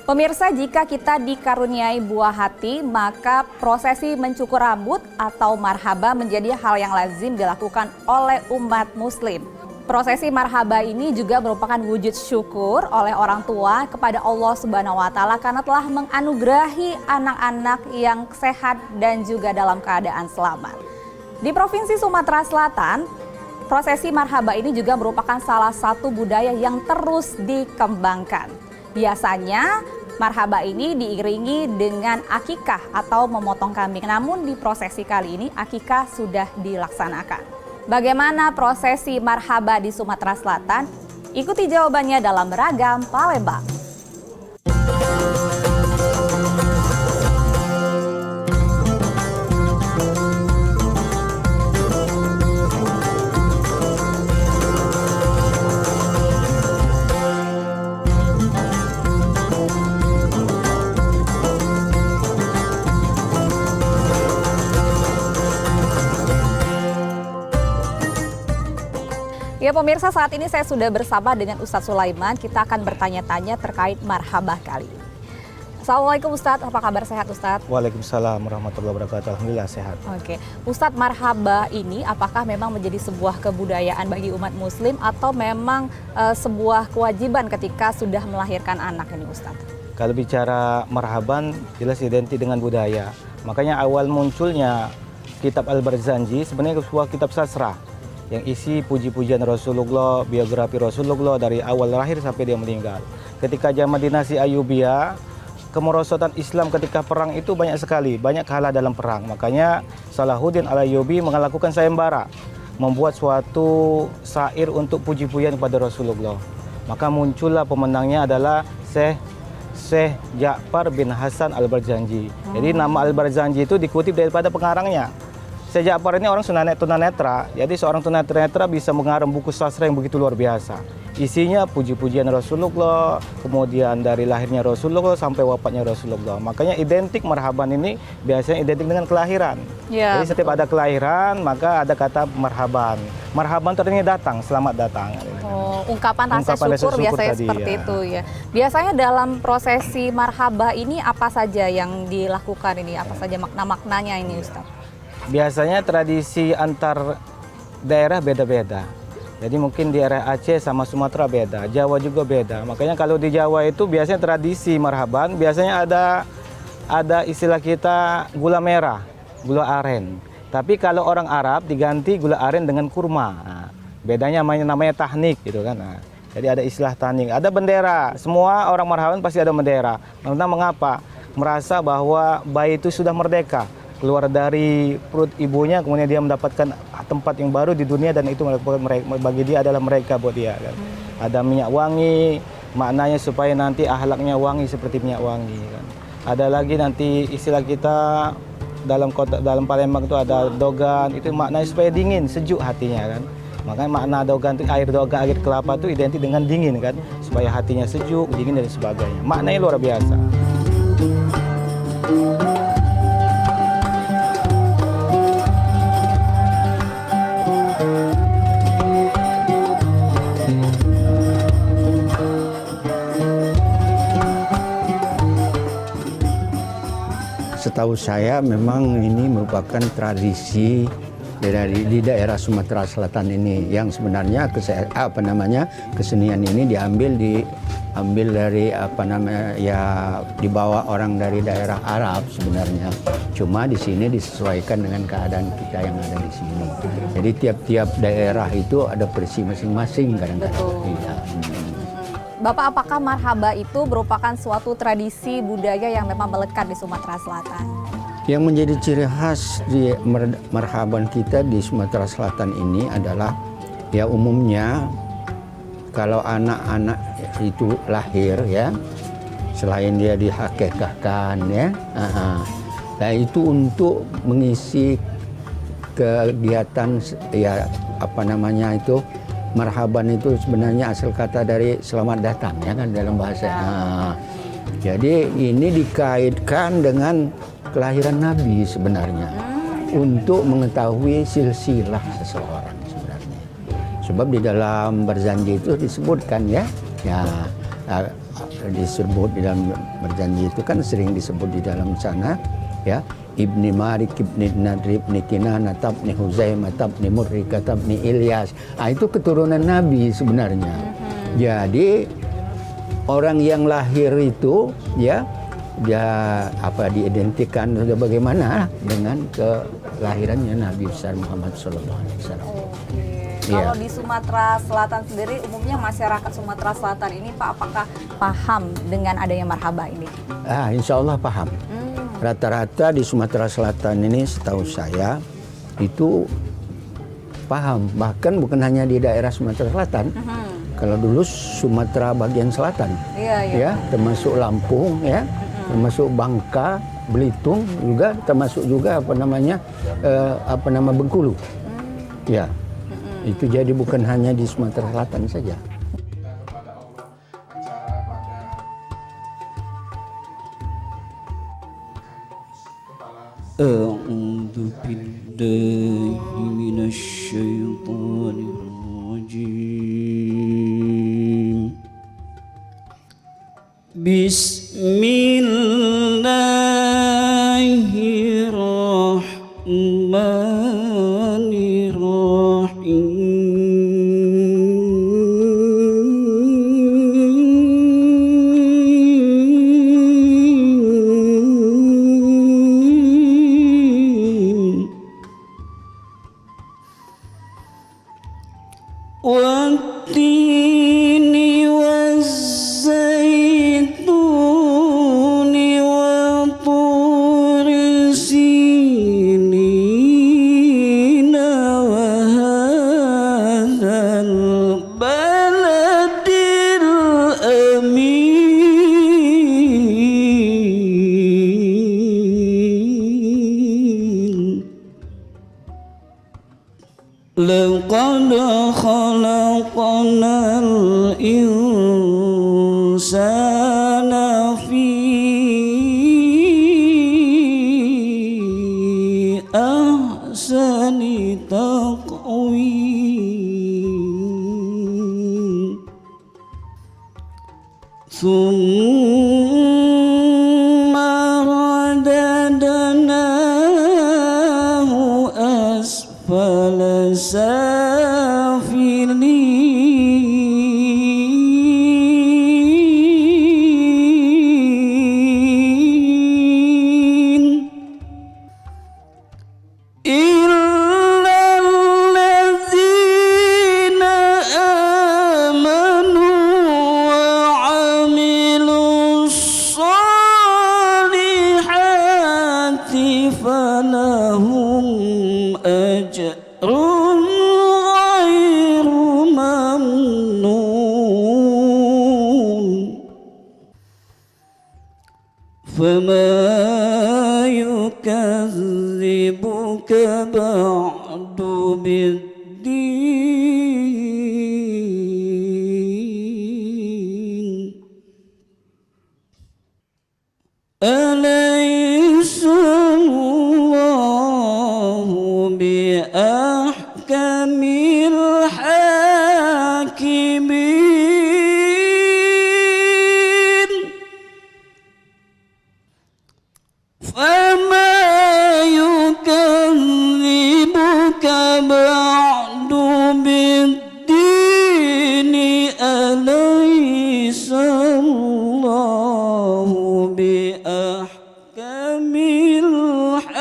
Pemirsa, jika kita dikaruniai buah hati, maka prosesi mencukur rambut atau marhaba menjadi hal yang lazim dilakukan oleh umat muslim. Prosesi marhaba ini juga merupakan wujud syukur oleh orang tua kepada Allah Subhanahu wa Ta'ala karena telah menganugerahi anak-anak yang sehat dan juga dalam keadaan selamat. Di Provinsi Sumatera Selatan, prosesi marhaba ini juga merupakan salah satu budaya yang terus dikembangkan. Biasanya marhaba ini diiringi dengan akikah atau memotong kambing. Namun di prosesi kali ini akikah sudah dilaksanakan. Bagaimana prosesi marhaba di Sumatera Selatan? Ikuti jawabannya dalam Beragam Palembang. Ya pemirsa, saat ini saya sudah bersama dengan Ustadz Sulaiman. Kita akan bertanya-tanya terkait marhabah kali ini. Assalamualaikum Ustadz, apa kabar, sehat Ustadz? Waalaikumsalam warahmatullahi wabarakatuh, alhamdulillah sehat. Oke, Ustadz, marhabah ini apakah memang menjadi sebuah kebudayaan bagi umat muslim atau memang sebuah kewajiban ketika sudah melahirkan anak ini Ustadz? Kalau bicara marhaban jelas identik dengan budaya. Makanya awal munculnya kitab Al-Barzanji sebenarnya sebuah kitab sastra yang isi puji-pujian Rasulullah, biografi Rasulullah dari awal lahir sampai dia meninggal. Ketika zaman dinasti Ayyubiyah, kemerosotan Islam ketika perang itu banyak sekali, banyak kalah dalam perang. Makanya Salahuddin Al-Ayyubi melakukan sayembara, membuat suatu syair untuk puji-pujian kepada Rasulullah. Maka muncullah pemenangnya adalah Syekh Ja'far bin Hasan Al-Barzanji. Jadi nama Al-Barzanji itu dikutip daripada pengarangnya. Syekh Ja'far ini orang tunanetra, jadi seorang tunanetra bisa mengarang buku sastra yang begitu luar biasa. Isinya puji-pujian Rasulullah, kemudian dari lahirnya Rasulullah sampai wafatnya Rasulullah. Makanya identik marhaban ini biasanya identik dengan kelahiran. Ya, jadi setiap ada kelahiran maka ada kata marhaban. Marhaban artinya datang, selamat datang. Oh, ungkapan rasa syukur biasanya tadi, seperti itu ya. Biasanya dalam prosesi marhabah ini apa saja yang dilakukan ini? Apa saja makna-maknanya ini Ustaz? Biasanya tradisi antar daerah beda-beda. Jadi mungkin di area Aceh sama Sumatera beda, Jawa juga beda. Makanya kalau di Jawa itu biasanya tradisi marhaban, biasanya ada istilah kita gula merah, gula aren. Tapi kalau orang Arab diganti gula aren dengan kurma. Nah, bedanya namanya tahnik gitu kan. Nah, jadi ada istilah tahnik, ada bendera. Semua orang marhaban pasti ada bendera. Karena mengapa? Merasa bahwa bayi itu sudah merdeka, keluar dari perut ibunya, kemudian dia mendapatkan tempat yang baru di dunia dan itu bagi dia adalah mereka buat dia kan. Ada minyak wangi, maknanya supaya nanti akhlaknya wangi seperti minyak wangi kan. Ada lagi nanti istilah kita dalam Palembang itu ada dogan, itu maknanya supaya dingin, sejuk hatinya kan. Makanya makna dogan itu air dogan, air kelapa itu identik dengan dingin kan, supaya hatinya sejuk, dingin dan sebagainya. Maknanya luar biasa. Setahu saya memang ini merupakan tradisi di daerah Sumatera Selatan ini yang sebenarnya kesenian ini diambil dari dibawa orang dari daerah Arab sebenarnya. Cuma di sini disesuaikan dengan keadaan kita yang ada di sini. Jadi tiap-tiap daerah itu ada versi masing-masing kadang-kadang. Bapak, apakah marhaba itu merupakan suatu tradisi budaya yang memang melekat di Sumatera Selatan? Yang menjadi ciri khas di marhaban kita di Sumatera Selatan ini adalah ya umumnya kalau anak-anak itu lahir ya, selain dia dihakikahkan ya, nah itu untuk mengisi kegiatan ya apa namanya itu. Marhaban itu sebenarnya asal kata dari selamat datang ya kan dalam bahasa. Jadi ini dikaitkan dengan kelahiran Nabi sebenarnya untuk mengetahui silsilah seseorang sebenarnya. Sebab di dalam berjanji itu disebutkan ya disebut di dalam berjanji itu kan sering disebut di dalam sana ya. Ibni Marik, Ibni Nadrib, Ibni Kinana, Tabni Huzaimah, Tabni Murrika, Tabni Ilyas. Itu keturunan Nabi sebenarnya. Jadi orang yang lahir itu ya dia diidentikan bagaimana dengan kelahirannya Nabi besar Muhammad SAW. Kalau di Sumatera Selatan sendiri, umumnya masyarakat Sumatera Selatan ini Pak, apakah paham dengan adanya marhaba ini? Insya Allah paham. Rata-rata di Sumatera Selatan ini setahu saya itu paham, bahkan bukan hanya di daerah Sumatera Selatan. Kalau dulu Sumatera bagian selatan, ya termasuk Lampung, ya termasuk Bangka, Belitung juga, termasuk juga Bengkulu, ya itu jadi bukan hanya di Sumatera Selatan saja. أعوذ بالله من الشيطان الرجيم بسم الله الرحمن الرحيم والتين والزيتون وطور سينين وهذا البلد الأمين لقد خلقنا الإنسان في أحسن تقويم ثم رددناه أسفل سافلين إلا الذين آمنوا وعملوا الصالحات فلهم أجر غير ممنون فما يكذبك بعد بالدين أليس الله بأحكم الحاكمين فما يكذبك بعد بالدين أليس الله بأحكم الحاكمين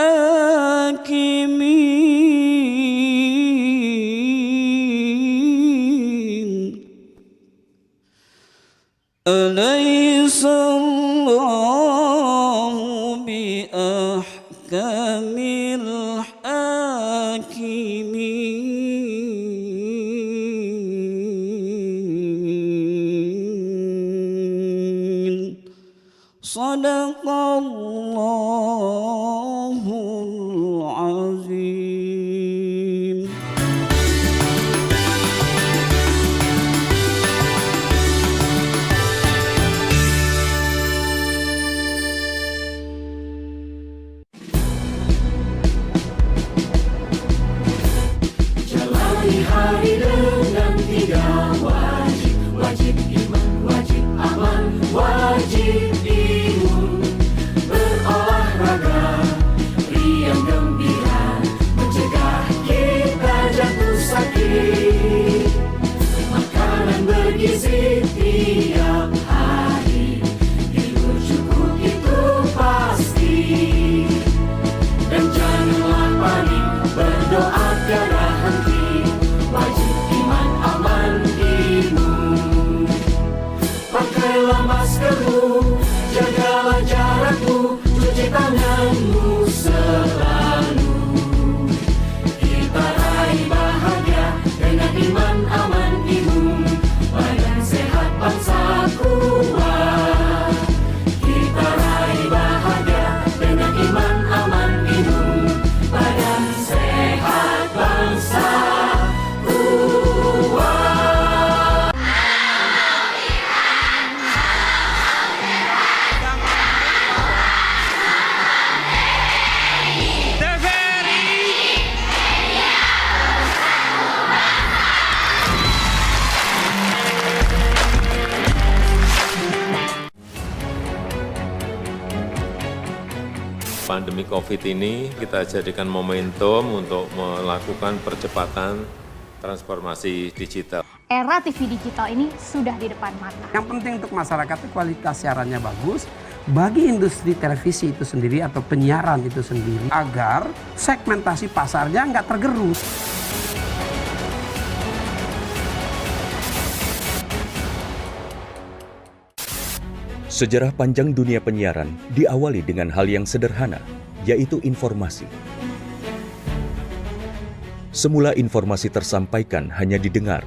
بأحكم الحاكمين صدق الله العظيم. Jalani hari dengan 3 wajib, wajib iman, wajib aman, wajib imun. Berolahraga, riang gembira, mencegah kita jatuh sakit. Makanan bergizi tiap hari, tidur cukup itu pasti. Dan janganlah panik, berdoa tiada henti, wajib iman aman imun. Pakailah maskermu, jagalah jarakmu, cuci tanganmu selalu. Kita raih bahagia dengan iman aman imun, badan sehat bangsa kuat. Kita raih bahagia dengan iman aman imun, badan sehat bangsa kuat. Pandemi COVID ini kita jadikan momentum untuk melakukan percepatan transformasi digital. Era TV digital ini sudah di depan mata. Yang penting untuk masyarakat itu kualitas siarannya bagus. Bagi industri televisi itu sendiri atau penyiaran itu sendiri, agar segmentasi pasarnya nggak tergerus. Sejarah panjang dunia penyiaran diawali dengan hal yang sederhana, yaitu informasi. Semula informasi tersampaikan hanya didengar.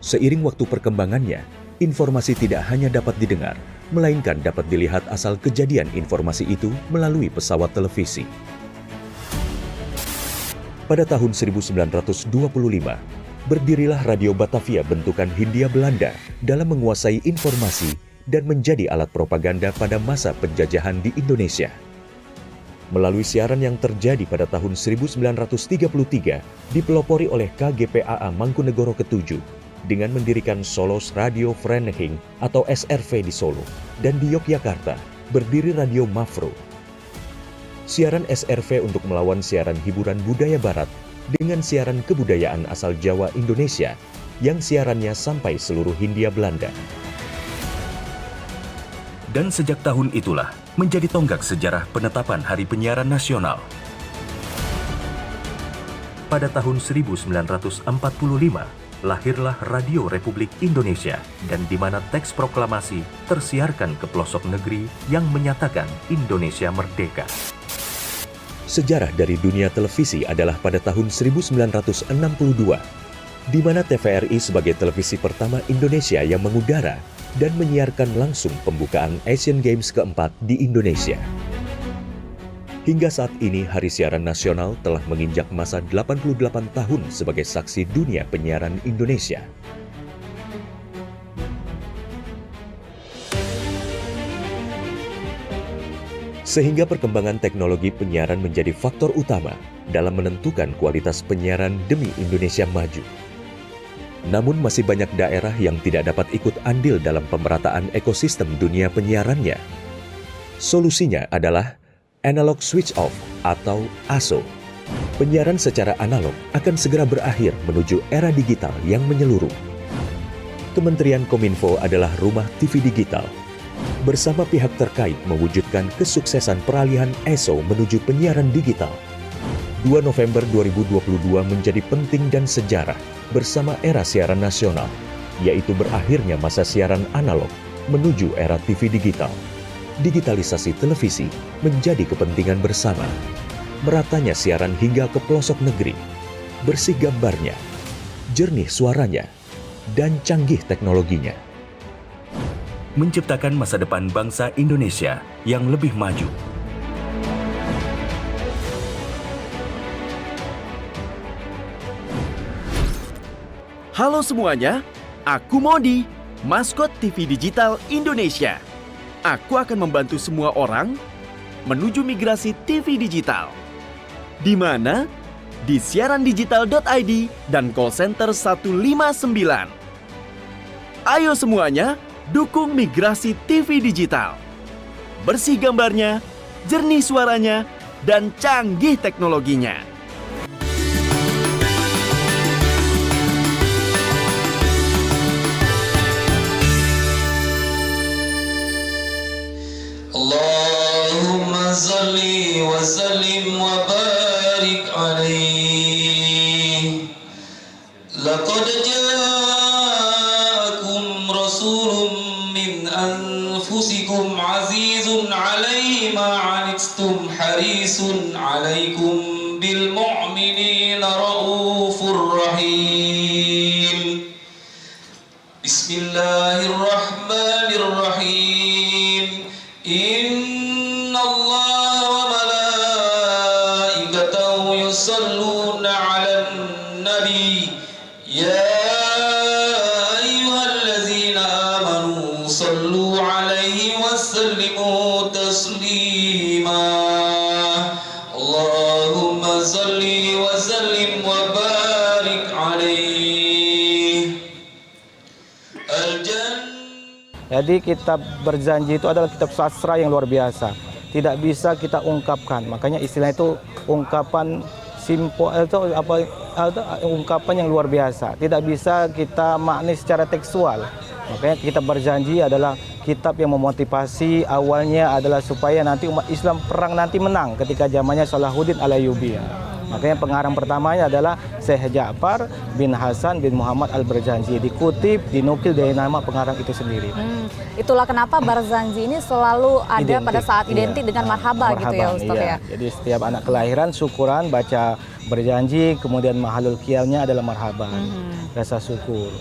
Seiring waktu perkembangannya, informasi tidak hanya dapat didengar, melainkan dapat dilihat asal kejadian informasi itu melalui pesawat televisi. Pada tahun 1925, berdirilah Radio Batavia bentukan Hindia Belanda dalam menguasai informasi dan menjadi alat propaganda pada masa penjajahan di Indonesia. Melalui siaran yang terjadi pada tahun 1933, dipelopori oleh KGPAA Mangkunegoro ke-7 dengan mendirikan Solos Radio Vereniging atau SRV di Solo, dan di Yogyakarta berdiri Radio Mafro. Siaran SRV untuk melawan siaran hiburan budaya barat dengan siaran kebudayaan asal Jawa Indonesia yang siarannya sampai seluruh Hindia Belanda. Dan sejak tahun itulah menjadi tonggak sejarah penetapan Hari Penyiaran Nasional. Pada tahun 1945, lahirlah Radio Republik Indonesia, dan di mana teks proklamasi tersiarkan ke pelosok negeri yang menyatakan Indonesia merdeka. Sejarah dari dunia televisi adalah pada tahun 1962, di mana TVRI sebagai televisi pertama Indonesia yang mengudara dan menyiarkan langsung pembukaan Asian Games keempat di Indonesia. Hingga saat ini, Hari Siaran Nasional telah menginjak masa 88 tahun sebagai saksi dunia penyiaran Indonesia. Sehingga perkembangan teknologi penyiaran menjadi faktor utama dalam menentukan kualitas penyiaran demi Indonesia maju. Namun masih banyak daerah yang tidak dapat ikut andil dalam pemerataan ekosistem dunia penyiarannya. Solusinya adalah Analog Switch Off atau ASO. Penyiaran secara analog akan segera berakhir menuju era digital yang menyeluruh. Kementerian Kominfo adalah rumah TV digital. Bersama pihak terkait mewujudkan kesuksesan peralihan ASO menuju penyiaran digital. 2 November 2022 menjadi penting dan sejarah bersama era siaran nasional, yaitu berakhirnya masa siaran analog menuju era TV digital. digitalisasi televisi menjadi kepentingan bersama. Meratanya siaran hingga ke pelosok negeri, bersih gambarnya, jernih suaranya, dan canggih teknologinya. Menciptakan masa depan bangsa Indonesia yang lebih maju. Halo semuanya, aku Modi, maskot TV Digital Indonesia. Aku akan membantu semua orang menuju migrasi TV digital. Di mana? Di siarandigital.id dan call center 159. Ayo semuanya, dukung migrasi TV digital. Bersih gambarnya, jernih suaranya, dan canggih teknologinya. Allahumma salli wa sallim wa barik alaihi. Laqad ja'akum rasulun min anfusikum azizun alaihi ma anittum harisun alaikum bil mu'minina raufur rahim. Bismillahirrahmanirrahim. Inna Allah wa malaikatahu yusalluna 'alan nabi ya ayyuhallazina amanu sallu 'alaihi wa sallimu taslima. Allahumma salli wa sallim wa barik 'alaihi. Jadi kitab berjanji itu adalah kitab sastra yang luar biasa. Tidak bisa kita ungkapkan. Makanya istilah itu ungkapan simpel atau ungkapan yang luar biasa. Tidak bisa kita maknai secara tekstual. Makanya kitab berjanji adalah kitab yang memotivasi, awalnya adalah supaya nanti umat Islam perang nanti menang ketika zamannya Salahuddin Al-Ayyubi. Makanya pengarang pertamanya adalah Syekh Ja'far bin Hasan bin Muhammad Al-Barzanji. Dikutip, dinukil dari nama pengarang itu sendiri. Itulah kenapa Barzanji ini selalu ada pada saat identik dengan marhaba gitu ya Ustaz ya. Jadi setiap anak kelahiran syukuran baca berjanji, kemudian mahalul qiyamnya adalah marhaba, rasa syukur.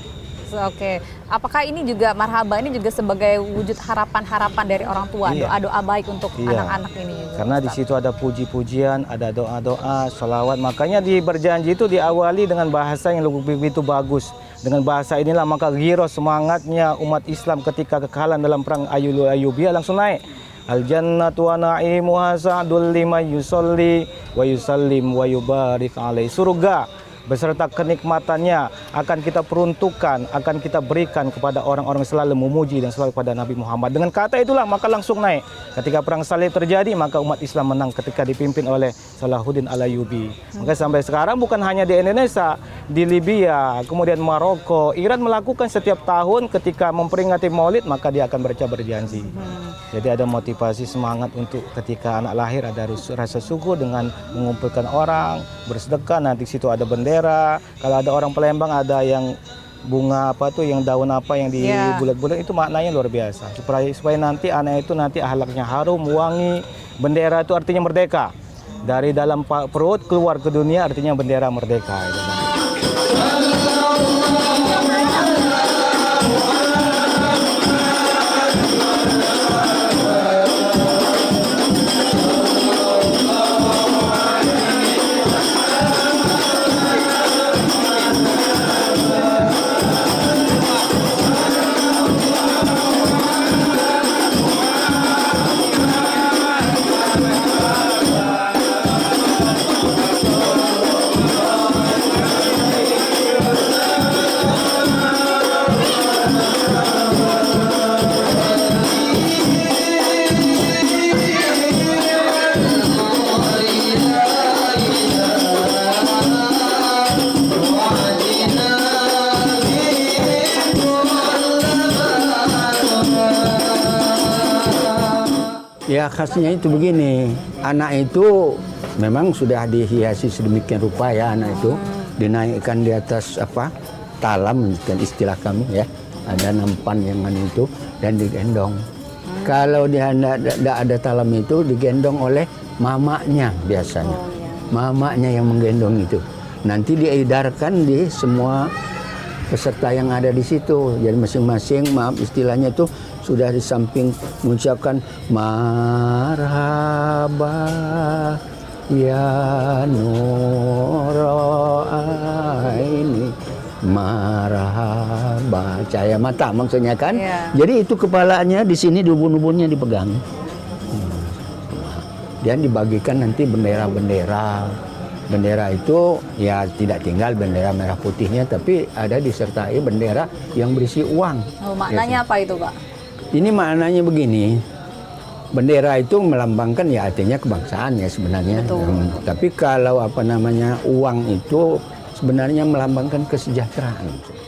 Oke, apakah ini juga marhaba ini juga sebagai wujud harapan-harapan dari orang tua, doa-doa baik untuk anak-anak ini juga, karena di situ ada puji-pujian, ada doa-doa, sholawat. Makanya di berjanji itu diawali dengan bahasa yang begitu bagus. Dengan bahasa inilah maka giroh semangatnya umat Islam ketika kekalahan dalam perang Ayyubiyah langsung naik. Al-jannatu wa na'imuha sa'dul liman yusolli wa yusallim wa yubarik alaihi. Surga beserta kenikmatannya akan kita peruntukkan, akan kita berikan kepada orang-orang selalu memuji dan selalu kepada Nabi Muhammad. Dengan kata itulah maka langsung naik. Ketika perang salib terjadi maka umat Islam menang ketika dipimpin oleh Salahuddin Al-Ayyubi. Maka sampai sekarang bukan hanya di Indonesia, di Libya, kemudian Maroko, Iran melakukan setiap tahun ketika memperingati Maulid maka dia akan baca berjanji. Jadi ada motivasi semangat untuk ketika anak lahir ada rasa syukur dengan mengumpulkan orang, bersedekah, nanti situ ada bendera. Kalau ada orang Palembang ada yang bunga apa tuh, yang daun apa yang di bulat-bulat, itu maknanya luar biasa. Supaya nanti anak itu nanti akhlaknya harum, wangi. Bendera itu artinya merdeka. Dari dalam perut keluar ke dunia artinya bendera merdeka. Ya khasnya itu begini, anak itu memang sudah dihiasi sedemikian rupa ya, anak itu dinaikkan di atas talam kan istilah kami ya, ada nampan yang itu dan digendong. Kalau dia tidak ada talam itu digendong oleh mamanya biasanya. Mamanya yang menggendong itu. Nanti diedarkan di semua peserta yang ada di situ. Jadi masing-masing, maaf istilahnya itu sudah di samping mengucapkan marhaba ya nuro aini, marhaba cahaya mata maksudnya kan. Jadi itu kepalanya di sini, ubun-ubunnya dipegang. Dan dibagikan nanti bendera-bendera. Bendera itu ya tidak tinggal bendera merah putihnya, tapi ada disertai bendera yang berisi uang. Oh, maknanya apa itu, Pak? Ini maknanya begini, bendera itu melambangkan ya artinya kebangsaan ya sebenarnya. Tapi kalau apa namanya uang itu sebenarnya melambangkan kesejahteraan.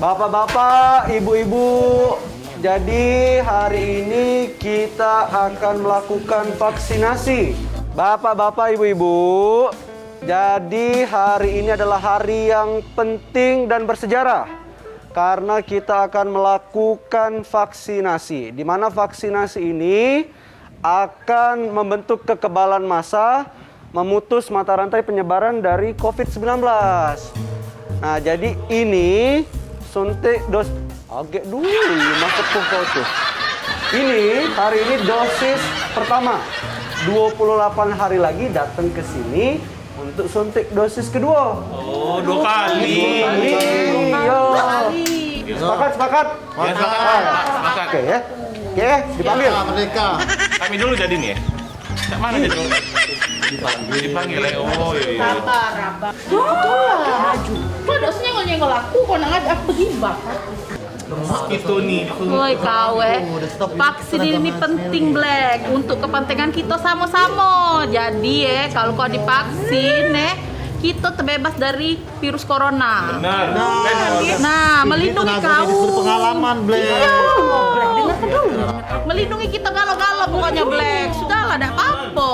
Bapak-bapak, ibu-ibu, jadi hari ini kita akan melakukan vaksinasi. Bapak-bapak, ibu-ibu, jadi hari ini adalah hari yang penting dan bersejarah karena kita akan melakukan vaksinasi, di mana vaksinasi ini akan membentuk kekebalan massa, memutus mata rantai penyebaran dari COVID-19. Nah, jadi ini suntik agak dulu masuk ke tuh. Ini hari ini dosis pertama. 28 hari lagi datang ke sini untuk suntik dosis kedua. Oh, 2 kali. Yo. Sepakat? Ya, sepakat. Oke ya. Oke, dipanggil. Merdeka. Kami dulu jadi nih ya. Cak mana jadi? Dipanggil ya. Oh iya. Raba. Maju. Kok dosnya nyenggol aku, kok nang aku begibah. Itu nih. Woi kawe, vaksin ini penting Black untuk kepentingan kita sama-sama. Jadi kalau kau divaksin kita terbebas dari virus corona. Benar. Nah, melindungi kau. Pengalaman Black. Dengar dulu. Melindungi kita galau-galau pokoknya Black. Sudahlah, tidak apa-apa.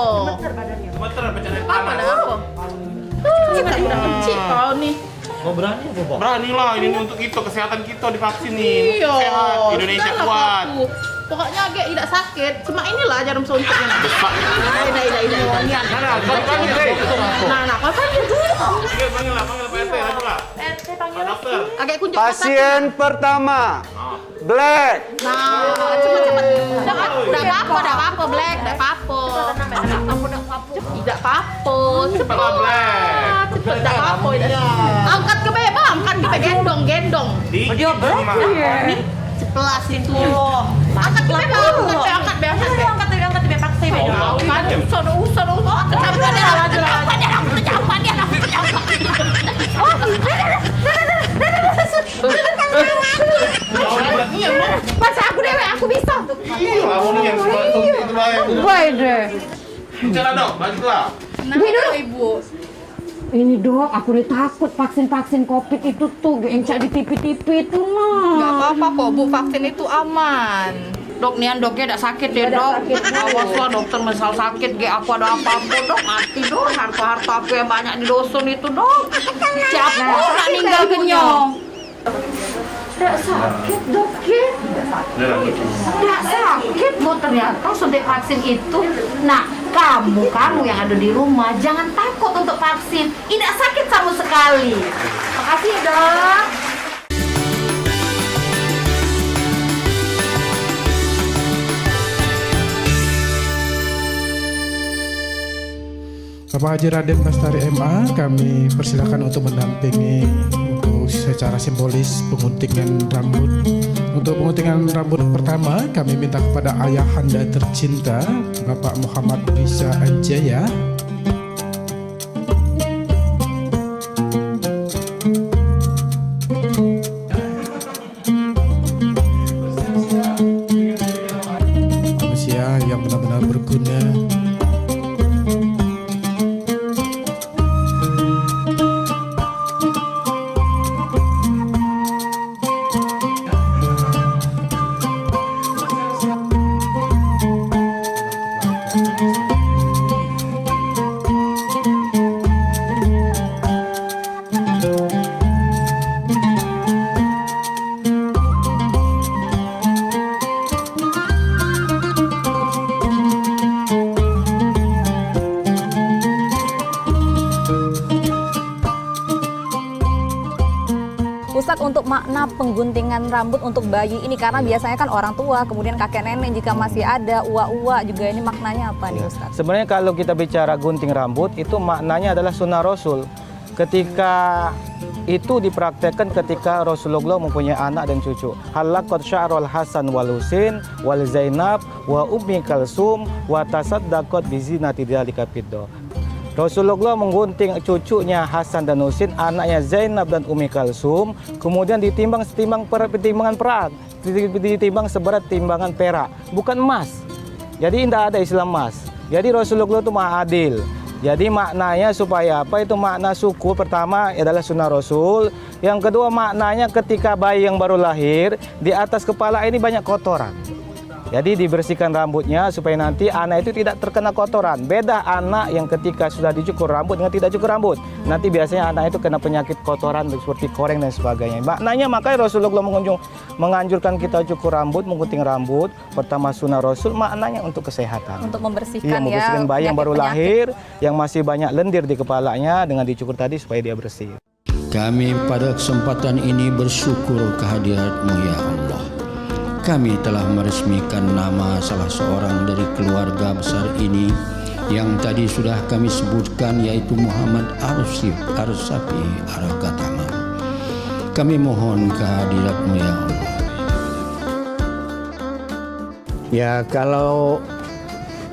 Apa dah apa? Kita udah benci kau nih. Oh berani apa, Pak? Berani lah, ini untuk kita, kesehatan kita divaksin nih. Iya. Sehat, Indonesia kuat. Pokoknya agak tidak sakit, cuma inilah jarum suntiknya. Nah, kau panggil dulu. Panggil lah, panggil Pak RT, lanjut lah. RT panggil. Dokter. Agak kunjung. Pasien pertama. Black. Nah, cepet-cepet. Udah apa-apa, Black, udah apa-apa. Tidak apa-apa, cepet. Cepet, tidak apa-apa. Angkat ke bebang, angkat ke gendong. Dia Black. Nih, sebelas itu. Angkat ke bebang, angkat bebang. Angkat bebang paksa bebang. Kan, usah. Masa aku dewe, aku bisa. Iya, kamu yang itu lah yang. Waduh. Bicara dong, baliklah. Nah, Ibu. Ini dok, aku udah takut vaksin COVID itu tuh yang cak di TV-TV itu mah. Gak apa-apa kok Bu, vaksin itu aman. Dok, nian doknya tidak sakit ya dok. Awas lah dokter misal sakit, aku ada apa-apa dok, mati dok. Harta-harta aku yang banyak di dosun itu dok. Siapa nak ninggal kenyong? Tidak sakit dok ya? Tidak sakit bu, ternyata suntik vaksin itu. Nah, kamu yang ada di rumah jangan takut untuk vaksin. Tidak sakit sama sekali. Makasih ya dok. Bapak Haji Raden Bastari MA, kami persilakan untuk mendampingi untuk secara simbolis penguntingan rambut. Untuk penguntingan rambut pertama, kami minta kepada ayahanda tercinta, Bapak Muhammad Riza Anjaya. untuk makna pengguntingan rambut untuk bayi ini, karena biasanya kan orang tua, kemudian kakek nenek jika masih ada, uwa-uwa juga, ini maknanya apa nih Ustaz? Sebenarnya kalau kita bicara gunting rambut itu maknanya adalah sunnah Rasul. Ketika itu dipraktekkan ketika Rasulullah mempunyai anak dan cucu. Halaqat sya'rul Hasan wal Husain wal Zainab wa Ummi Kalsum wa tasaddaqat bi zinati dzalika fiddah. Rasulullah menggunting cucunya Hasan dan Husain, anaknya Zainab dan Ummi Kalsum, kemudian ditimbang timbangan perak, ditimbang seberat timbangan perak, bukan emas. Jadi tidak ada Islam emas. Jadi Rasulullah itu maha adil. Jadi maknanya supaya apa? Itu makna suku pertama adalah sunnah Rasul. Yang kedua maknanya ketika bayi yang baru lahir, di atas kepala ini banyak kotoran. Jadi dibersihkan rambutnya supaya nanti anak itu tidak terkena kotoran. Beda anak yang ketika sudah dicukur rambut dengan tidak cukur rambut. Nanti biasanya anak itu kena penyakit kotoran seperti koreng dan sebagainya. Maknanya makanya Rasulullah menganjurkan kita cukur rambut, menggunting rambut. Pertama sunnah Rasul, maknanya untuk kesehatan. Untuk membersihkan membersihkan bayi yang baru lahir, yang masih banyak lendir di kepalanya, dengan dicukur tadi supaya dia bersih. Kami pada kesempatan ini bersyukur kehadirat-Mu ya Allah. Kami telah meresmikan nama salah seorang dari keluarga besar ini yang tadi sudah kami sebutkan, yaitu Muhammad Arsafi Argatama. Kami mohon kehadirat-Mu ya Allah. Ya kalau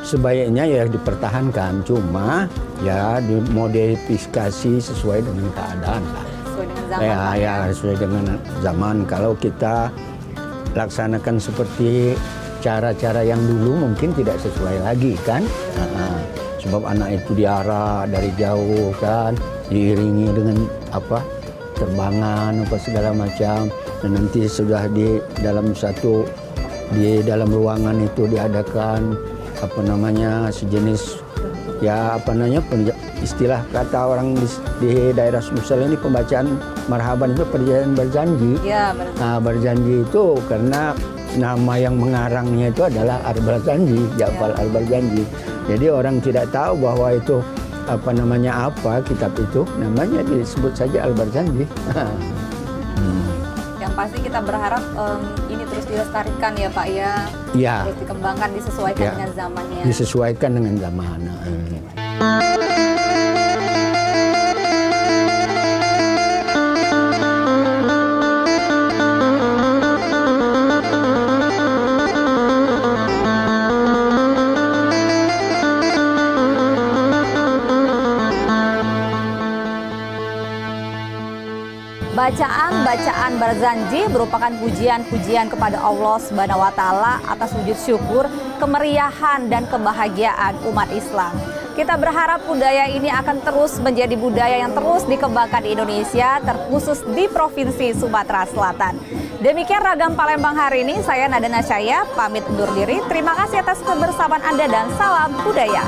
sebaiknya ya dipertahankan, cuma ya dimodifikasi sesuai dengan keadaan lah. Sesuai dengan zaman. Ya sesuai dengan zaman. Kalau kita laksanakan seperti cara-cara yang dulu mungkin tidak sesuai lagi kan. Sebab anak itu diarah dari jauh kan, diiringi dengan terbangan segala macam, dan nanti sudah di dalam ruangan itu diadakan sejenis istilah kata orang di daerah Sumsel ini, pembacaan marhaban itu perjanjian berjanji. Ya, benar. Nah, berjanji itu karena nama yang mengarangnya itu adalah Al-Barzanji, Ja'far Al-Barzanji. Jadi orang tidak tahu bahwa itu apa kitab itu, namanya disebut saja Al-Barzanji. Yang pasti kita berharap ini terus dilestarikan ya Pak ya. Ya. Terus dikembangkan, disesuaikan dengan zamannya. Disesuaikan dengan zaman. Bacaan Barzanji merupakan pujian-pujian kepada Allah Subhanahu wa Ta'ala atas wujud syukur, kemeriahan, dan kebahagiaan umat Islam. Kita berharap budaya ini akan terus menjadi budaya yang terus dikembangkan di Indonesia, terkhusus di Provinsi Sumatera Selatan. Demikian Ragam Palembang hari ini, saya Nada Nasyaya, pamit undur diri. Terima kasih atas kebersamaan Anda dan salam budaya.